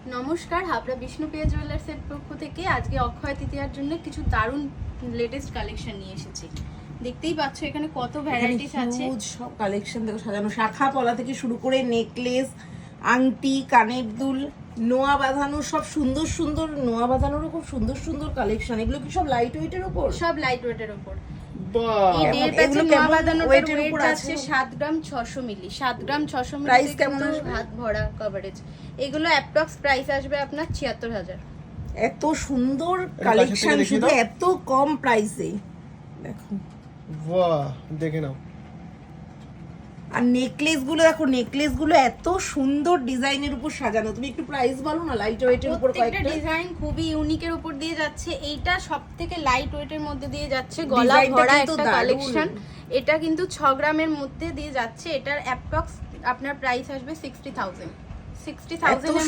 নমস্কার, হাবড়া বিষ্ণুপ্রিয়া জুয়েলার্সের পক্ষ থেকে আজকে অক্ষয় তৃতীয়ার জন্য কিছু দারুণ লেটেস্ট কালেকশন নিয়ে এসেছি। দেখতেই পাচ্ছ এখানে কত ভ্যারাইটিস আছে। হিউজ সব কালেকশন দেখো সাজানো, শাখা পলা থেকে শুরু করে নেকলেস, আংটি, কানের দুল, নোয়া বাঁধানো, সব সুন্দর সুন্দর নোয়া বাঁধানোরও খুব সুন্দর সুন্দর কালেকশন। এগুলো কি সব লাইট ওয়েটের উপর? সব লাইট ওয়েটের উপর। বাহ, এই দেড় প্যাচে এগুলো নোয়া কেমন বাঁধানোটার ওয়েটের ওয়েট উপর যাচ্ছে আছে? 7 গ্রাম 600 মিলি। 7 গ্রাম 600 মিলি Price কেমন আসবে? হাত ভরা কভারেজ। এগুলো অ্যাপ্রক্স প্রাইস আসবে আপনার ৭৬,০০০। এত সুন্দর পাশে কালেকশন থেকে দেখিয়ে শুধু দাও। এত কম প্রাইসে দেখো। বাহ, দেখে নাও। আর নেকলেস গুলো দেখো, নেকলেস গুলো এত সুন্দর ডিজাইনের উপর সাজানো। তুমি একটু প্রাইস বলো না, লাইট ওয়েটের উপর প্রত্যেকটা কয়েকটা ডিজাইন খুবই ইউনিকের উপর দিয়ে যাচ্ছে। এইটা সবথেকে লাইট ওয়েটের মধ্যে দিয়ে যাচ্ছে, গলা ডিজাইনটা ভরা কিন্তু একটা দারুণ। কালেকশন। এটা কিন্তু 6 গ্রামের মধ্যে দিয়ে যাচ্ছে। এটার অ্যাপ্রক্স আপনার প্রাইস আসবে 60,000। 60,000